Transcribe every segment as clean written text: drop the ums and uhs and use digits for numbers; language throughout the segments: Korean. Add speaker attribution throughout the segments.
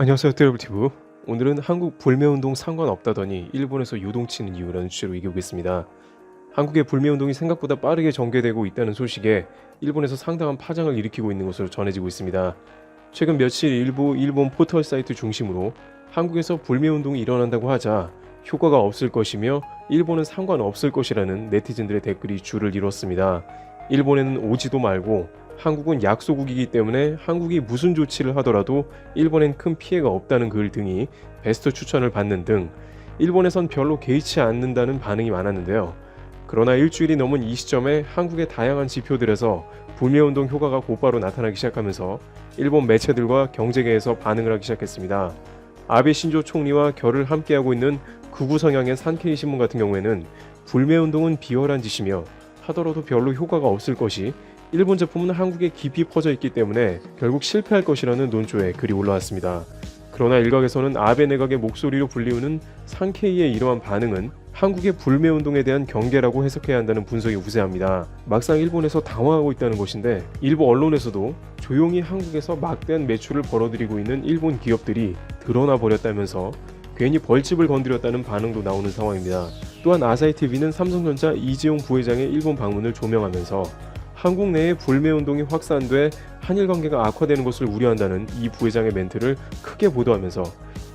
Speaker 1: 안녕하세요, 트래블티브. 오늘은 한국 불매운동 상관없다더니 일본에서 요동치는 이유라는 주제로 얘기해보겠습니다. 한국의 불매운동이 생각보다 빠르게 전개되고 있다는 소식에 일본에서 상당한 파장을 일으키고 있는 것으로 전해지고 있습니다. 최근 며칠 일부 일본 포털 사이트 중심으로 한국에서 불매운동이 일어난다고 하자 효과가 없을 것이며 일본은 상관없을 것이라는 네티즌들의 댓글이 줄을 이뤘습니다. 일본에는 오지도 말고 한국은 약소국이기 때문에 한국이 무슨 조치를 하더라도 일본엔 큰 피해가 없다는 글 등이 베스트 추천을 받는 등 일본에선 별로 개의치 않는다는 반응이 많았는데요. 그러나 일주일이 넘은 이 시점에 한국의 다양한 지표들에서 불매운동 효과가 곧바로 나타나기 시작하면서 일본 매체들과 경제계에서 반응을 하기 시작했습니다. 아베 신조 총리와 결을 함께하고 있는 극우 성향의 산케이 신문 같은 경우에는 불매운동은 비열한 짓이며 하더라도 별로 효과가 없을 것이 일본 제품은 한국에 깊이 퍼져 있기 때문에 결국 실패할 것이라는 논조에 글이 올라왔습니다. 그러나 일각에서는 아베 내각의 목소리로 불리우는 산케이의 이러한 반응은 한국의 불매운동에 대한 경계라고 해석해야 한다는 분석이 우세합니다. 막상 일본에서 당황하고 있다는 것인데 일부 언론에서도 조용히 한국에서 막대한 매출을 벌어들이고 있는 일본 기업들이 드러나 버렸다면서 괜히 벌집을 건드렸다는 반응도 나오는 상황입니다. 또한 아사히TV는 삼성전자 이재용 부회장의 일본 방문을 조명하면서 한국 내에 불매운동이 확산돼 한일 관계가 악화되는 것을 우려한다는 이 부회장의 멘트를 크게 보도하면서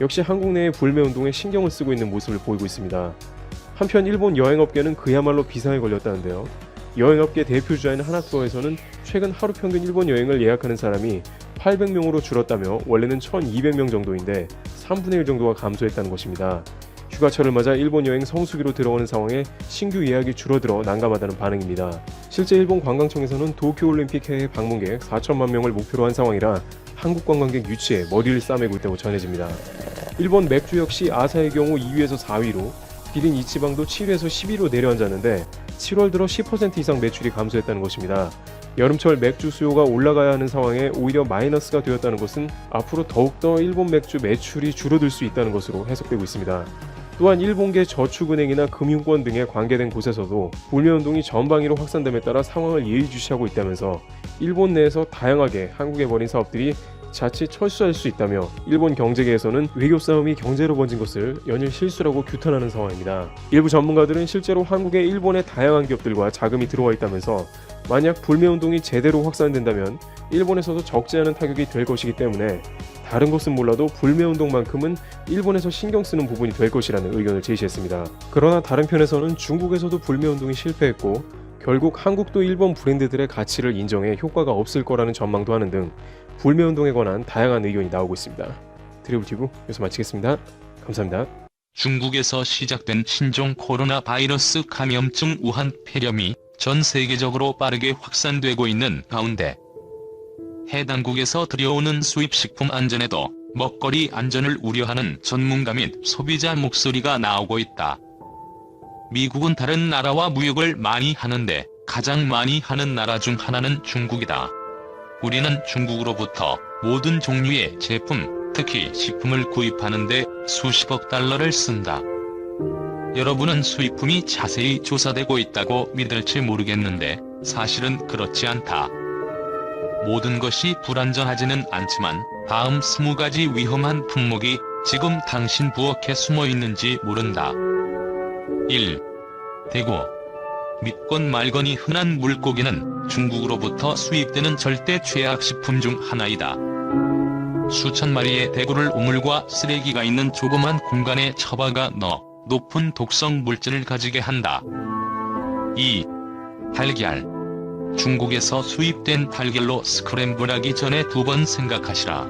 Speaker 1: 역시 한국 내의 불매운동에 신경을 쓰고 있는 모습을 보이고 있습니다. 한편 일본 여행업계는 그야말로 비상에 걸렸다는데요. 여행업계 대표주자인 하나투어에서는 최근 하루 평균 일본 여행을 예약하는 사람이 800명으로 줄었다며 원래는 1200명 정도인데 3분의 1 정도가 감소했다는 것입니다. 휴가철을 맞아 일본 여행 성수기로 들어오는 상황에 신규 예약이 줄어들어 난감하다는 반응입니다. 실제 일본 관광청에서는 도쿄올림픽 해외 방문객 4천만 명을 목표로 한 상황이라 한국 관광객 유치에 머리를 싸매고 있다고 전해집니다. 일본 맥주 역시 아사의 경우 2위에서 4위로 기린 이치방도 7위에서 10위로 내려앉았는데 7월 들어 10% 이상 매출이 감소했다는 것입니다. 여름철 맥주 수요가 올라가야 하는 상황에 오히려 마이너스가 되었다는 것은 앞으로 더욱더 일본 맥주 매출이 줄어들 수 있다는 것으로 해석되고 있습니다. 또한 일본계 저축은행이나 금융권 등에 관계된 곳에서도 불매운동이 전방위로 확산됨에 따라 상황을 예의주시하고 있다면서 일본 내에서 다양하게 한국에 벌인 사업들이 자칫 철수할 수 있다며 일본 경제계에서는 외교 싸움이 경제로 번진 것을 연일 실수라고 규탄하는 상황입니다. 일부 전문가들은 실제로 한국에 일본의 다양한 기업들과 자금이 들어와 있다면서 만약 불매운동이 제대로 확산된다면 일본에서도 적지 않은 타격이 될 것이기 때문에 다른 것은 몰라도 불매운동만큼은 일본에서 신경 쓰는 부분이 될 것이라는 의견을 제시했습니다. 그러나 다른 편에서는 중국에서도 불매운동이 실패했고 결국 한국도 일본 브랜드들의 가치를 인정해 효과가 없을 거라는 전망도 하는 등 불매운동에 관한 다양한 의견이 나오고 있습니다. 트래블티브 여기서 마치겠습니다. 감사합니다.
Speaker 2: 중국에서 시작된 신종 코로나 바이러스 감염증 우한 폐렴이 전 세계적으로 빠르게 확산되고 있는 가운데 해당국에서 들여오는 수입식품 안전에도 먹거리 안전을 우려하는 전문가 및 소비자 목소리가 나오고 있다. 미국은 다른 나라와 무역을 많이 하는데 가장 많이 하는 나라 중 하나는 중국이다. 우리는 중국으로부터 모든 종류의 제품, 특히 식품을 구입하는데 수십억 달러를 쓴다. 여러분은 수입품이 자세히 조사되고 있다고 믿을지 모르겠는데 사실은 그렇지 않다. 모든 것이 불안전하지는 않지만 다음 20가지 위험한 품목이 지금 당신 부엌에 숨어 있는지 모른다. 1. 대구. 믿건 말건이 흔한 물고기는 중국으로부터 수입되는 절대 최악 식품 중 하나이다. 수천 마리의 대구를 우물과 쓰레기가 있는 조그만 공간에 처박아 넣어 높은 독성 물질을 가지게 한다. 2. 달걀. 중국에서 수입된 달걀로 스크램블하기 전에 2번 생각하시라.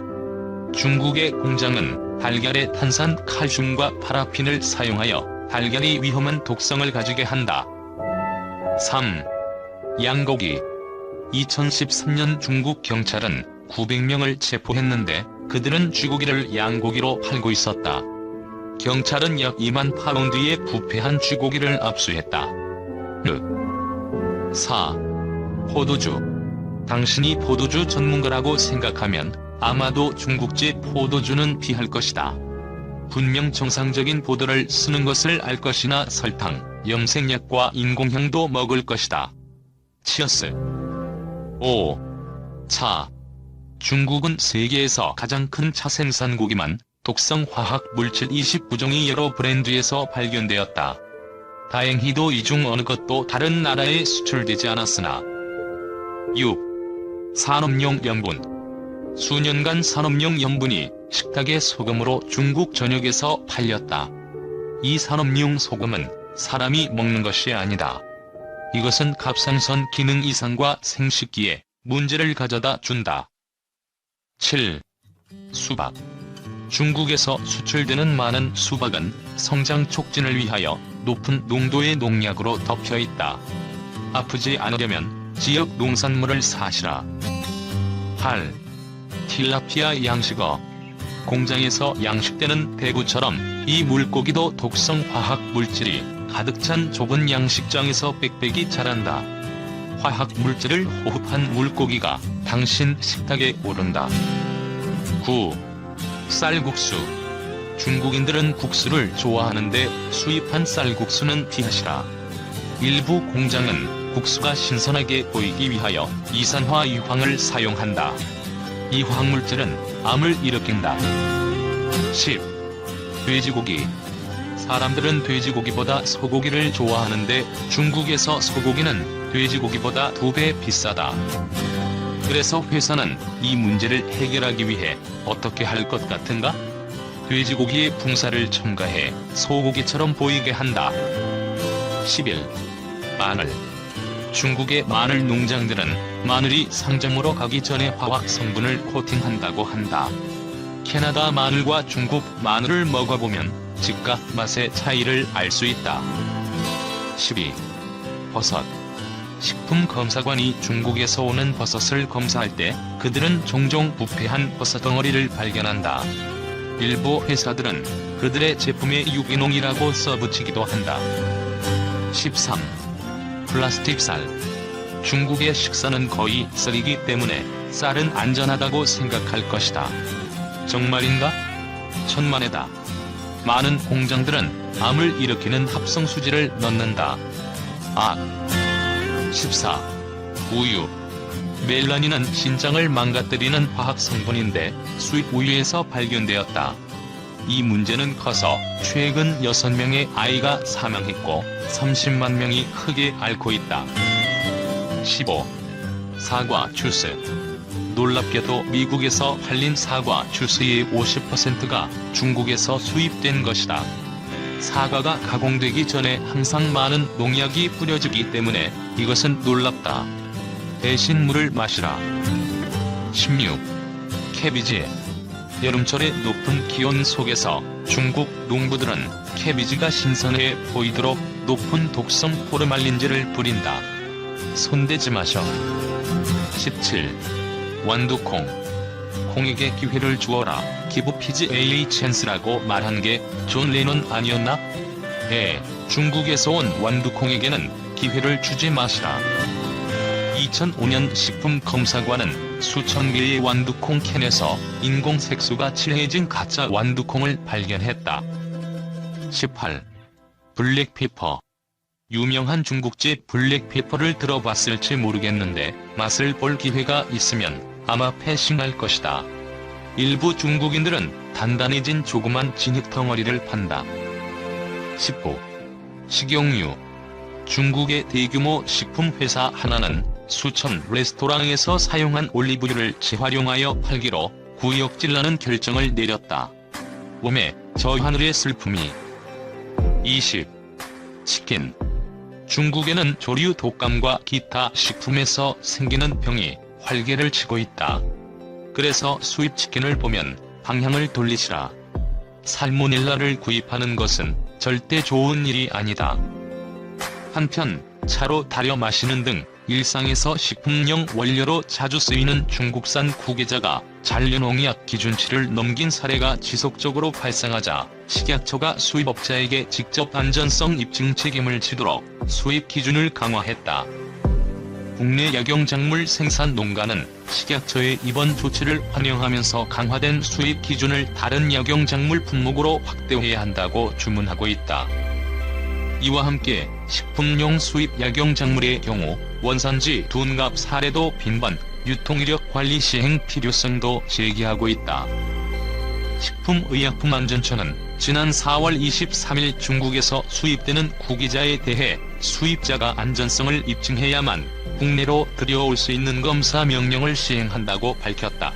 Speaker 2: 중국의 공장은 달걀의 탄산 칼슘과 파라핀을 사용하여 달걀이 위험한 독성을 가지게 한다. 3. 양고기. 2013년 중국 경찰은 900명을 체포했는데 그들은 쥐고기를 양고기로 팔고 있었다. 경찰은 약 2만 파운드의 부패한 쥐고기를 압수했다. 4. 포도주. 당신이 포도주 전문가라고 생각하면 아마도 중국제 포도주는 피할 것이다. 분명 정상적인 포도를 쓰는 것을 알 것이나 설탕, 염색약과 인공향도 먹을 것이다. 치어스. 5. 차. 중국은 세계에서 가장 큰 차 생산국이만 독성 화학 물질 29종이 여러 브랜드에서 발견되었다. 다행히도 이 중 어느 것도 다른 나라에 수출되지 않았으나 6. 산업용 염분. 수년간 산업용 염분이 식탁의 소금으로 중국 전역에서 팔렸다. 이 산업용 소금은 사람이 먹는 것이 아니다. 이것은 갑상선 기능 이상과 생식기에 문제를 가져다 준다. 7. 수박. 중국에서 수출되는 많은 수박은 성장 촉진을 위하여 높은 농도의 농약으로 덮여 있다. 아프지 않으려면 지역 농산물을 사시라. 8. 틸라피아 양식어. 공장에서 양식되는 대구처럼 이 물고기도 독성 화학 물질이 가득 찬 좁은 양식장에서 빽빽이 자란다. 화학 물질을 호흡한 물고기가 당신 식탁에 오른다. 9. 쌀국수. 중국인들은 국수를 좋아하는데 수입한 쌀국수는 피하시라. 일부 공장은 국수가 신선하게 보이기 위하여 이산화 유황을 사용한다. 이 화학물질은 암을 일으킨다. 10. 돼지고기. 사람들은 돼지고기보다 소고기를 좋아하는데 중국에서 소고기는 돼지고기보다 2배 비싸다. 그래서 회사는 이 문제를 해결하기 위해 어떻게 할 것 같은가? 돼지고기에 붕살을 첨가해 소고기처럼 보이게 한다. 11. 마늘. 중국의 마늘 농장들은 마늘이 상점으로 가기 전에 화학 성분을 코팅한다고 한다. 캐나다 마늘과 중국 마늘을 먹어보면 즉각 맛의 차이를 알 수 있다. 12. 버섯. 식품검사관이 중국에서 오는 버섯을 검사할 때 그들은 종종 부패한 버섯 덩어리를 발견한다. 일부 회사들은 그들의 제품에 유기농이라고 써붙이기도 한다. 13. 플라스틱 쌀. 중국의 식사는 거의 쌀이기 때문에 쌀은 안전하다고 생각할 것이다. 정말인가? 천만에다. 많은 공장들은 암을 일으키는 합성수지를 넣는다. 14. 우유. 멜라닌은 신장을 망가뜨리는 화학 성분인데 수입 우유에서 발견되었다. 이 문제는 커서 최근 6명의 아이가 사망했고 30만 명이 흙에 앓고 있다. 15. 사과 주스. 놀랍게도 미국에서 팔린 사과 주스의 50%가 중국에서 수입된 것이다. 사과가 가공되기 전에 항상 많은 농약이 뿌려지기 때문에 이것은 놀랍다. 대신 물을 마시라. 16. 캐비지. 여름철의 높은 기온 속에서 중국 농부들은 캐비지가 신선해 보이도록 높은 독성 포르말린제를 뿌린다. 손대지 마셔. 17. 완두콩. 콩에게 기회를 주어라. Give peace a chance라고 말한 게 존 레논 아니었나? 중국에서 온 완두콩에게는 기회를 주지 마시라. 2005년 식품검사관은 수천 개의 완두콩 캔에서 인공 색소가 칠해진 가짜 완두콩을 발견했다. 18. 블랙페퍼. 유명한 중국집 블랙페퍼를 들어봤을지 모르겠는데 맛을 볼 기회가 있으면 아마 패싱할 것이다. 일부 중국인들은 단단해진 조그만 진흙 덩어리를 판다. 19. 식용유. 중국의 대규모 식품회사 하나는 수천 레스토랑에서 사용한 올리브유를 재활용하여 팔기로 구역질라는 결정을 내렸다. 웜에 저 하늘의 슬픔이. 20. 치킨. 중국에는 조류 독감과 기타 식품에서 생기는 병이 활개를 치고 있다. 그래서 수입 치킨을 보면 방향을 돌리시라. 살모넬라를 구입하는 것은 절대 좋은 일이 아니다. 한편 차로 달여 마시는 등 일상에서 식품용 원료로 자주 쓰이는 중국산 구게자가 잔류농약 기준치를 넘긴 사례가 지속적으로 발생하자 식약처가 수입업자에게 직접 안전성 입증 책임을 지도록 수입 기준을 강화했다. 국내 약용작물 생산 농가는 식약처의 이번 조치를 환영하면서 강화된 수입 기준을 다른 약용작물 품목으로 확대해야 한다고 주문하고 있다. 이와 함께 식품용 수입 약용작물의 경우 원산지 둔갑 사례도 빈번 유통이력 관리 시행 필요성도 제기하고 있다. 식품의약품안전처는 지난 4월 23일 중국에서 수입되는 구기자에 대해 수입자가 안전성을 입증해야만 국내로 들여올 수 있는 검사 명령을 시행한다고 밝혔다.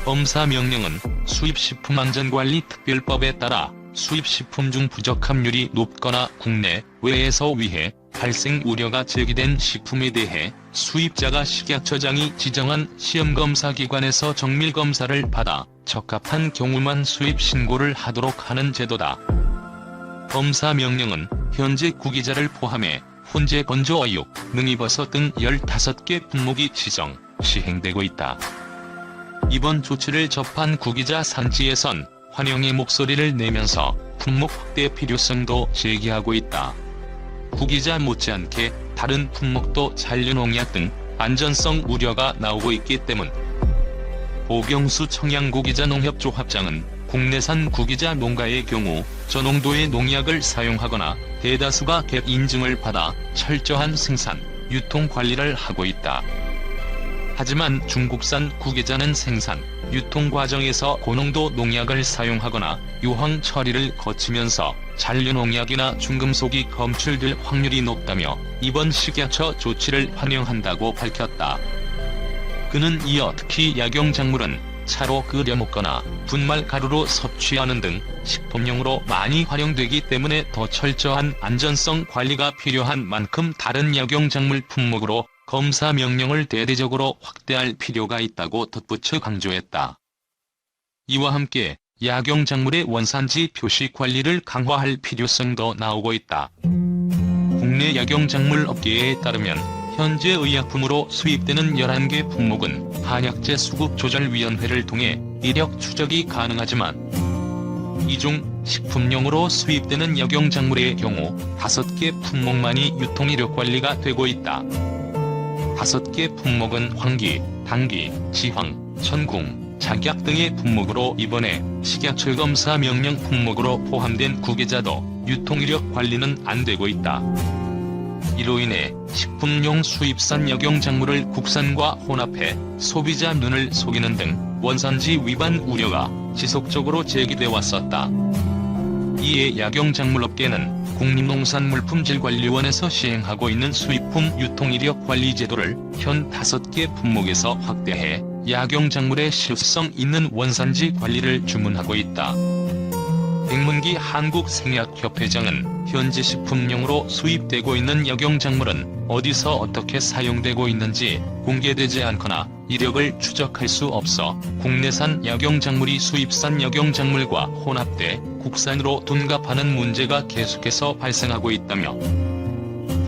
Speaker 2: 검사 명령은 수입식품안전관리특별법에 따라 수입식품 중 부적 함률이 높거나 국내 외에서 위해 발생 우려가 제기된 식품에 대해 수입자가 식약처장이 지정한 시험검사기관에서 정밀검사를 받아 적합한 경우만 수입 신고를 하도록 하는 제도다. 검사 명령은 현재 구기자를 포함해 훈제 건조 어육, 능이버섯 등 15개 품목이 지정, 시행되고 있다. 이번 조치를 접한 구기자 산지에선 환영의 목소리를 내면서 품목 확대 필요성도 제기하고 있다. 구기자 못지않게 다른 품목도 잔류농약 등 안전성 우려가 나오고 있기 때문. 오경수 청양구기자 농협조합장은 국내산 구기자 농가의 경우 저농도의 농약을 사용하거나 대다수가 객 인증을 받아 철저한 생산, 유통 관리를 하고 있다. 하지만 중국산 구기자는 생산, 유통 과정에서 고농도 농약을 사용하거나 유황 처리를 거치면서 잔류농약이나 중금속이 검출될 확률이 높다며 이번 식약처 조치를 환영한다고 밝혔다. 그는 이어 특히 약용작물은 차로 끓여 먹거나 분말 가루로 섭취하는 등 식품용으로 많이 활용되기 때문에 더 철저한 안전성 관리가 필요한 만큼 다른 약용작물 품목으로 검사 명령을 대대적으로 확대할 필요가 있다고 덧붙여 강조했다. 이와 함께 약용작물의 원산지 표시 관리를 강화할 필요성도 나오고 있다. 국내 약용작물 업계에 따르면 현재 의약품으로 수입되는 11개 품목은 한약재 수급조절위원회를 통해 이력 추적이 가능하지만 이 중 식품용으로 수입되는 약용작물의 경우 5개 품목만이 유통이력 관리가 되고 있다. 5개 품목은 황기, 당기, 지황, 천궁, 작약 등의 품목으로 이번에 식약처 검사 명령 품목으로 포함된 구기자도 유통이력 관리는 안 되고 있다. 이로 인해 식품용 수입산 약용작물을 국산과 혼합해 소비자 눈을 속이는 등 원산지 위반 우려가 지속적으로 제기돼 왔었다. 이에 약용작물업계는 국립농산물품질관리원에서 시행하고 있는 수입품 유통이력 관리 제도를 현 5개 품목에서 확대해 약용작물의 실효성 있는 원산지 관리를 주문하고 있다. 백문기 한국생약협회장은 현재 식품용으로 수입되고 있는 약용작물은 어디서 어떻게 사용되고 있는지 공개되지 않거나 이력을 추적할 수 없어 국내산 약용작물이 수입산 약용작물과 혼합돼 국산으로 둔갑하는 문제가 계속해서 발생하고 있다며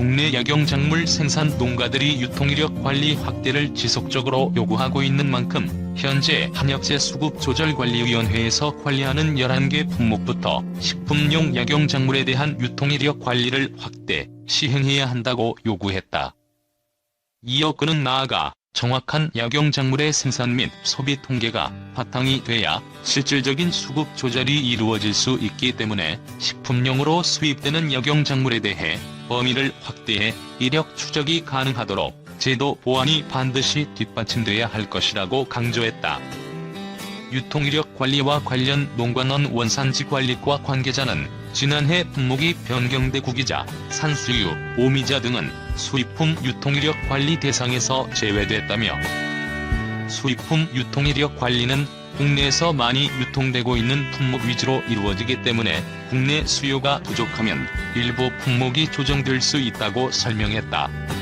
Speaker 2: 국내 약용작물 생산 농가들이 유통이력 관리 확대를 지속적으로 요구하고 있는 만큼 현재 한약재 수급조절관리위원회에서 관리하는 11개 품목부터 식품용 약용작물에 대한 유통이력 관리를 확대, 시행해야 한다고 요구했다. 이어 그는 나아가 정확한 약용작물의 생산 및 소비 통계가 바탕이 돼야 실질적인 수급 조절이 이루어질 수 있기 때문에 식품용으로 수입되는 약용작물에 대해 범위를 확대해 이력 추적이 가능하도록 제도 보완이 반드시 뒷받침돼야 할 것이라고 강조했다. 유통이력 관리와 관련 농관원 원산지 관리과 관계자는 지난해 품목이 변경돼 구기자, 산수유, 오미자 등은 수입품 유통이력 관리 대상에서 제외됐다며 수입품 유통이력 관리는 국내에서 많이 유통되고 있는 품목 위주로 이루어지기 때문에 국내 수요가 부족하면 일부 품목이 조정될 수 있다고 설명했다.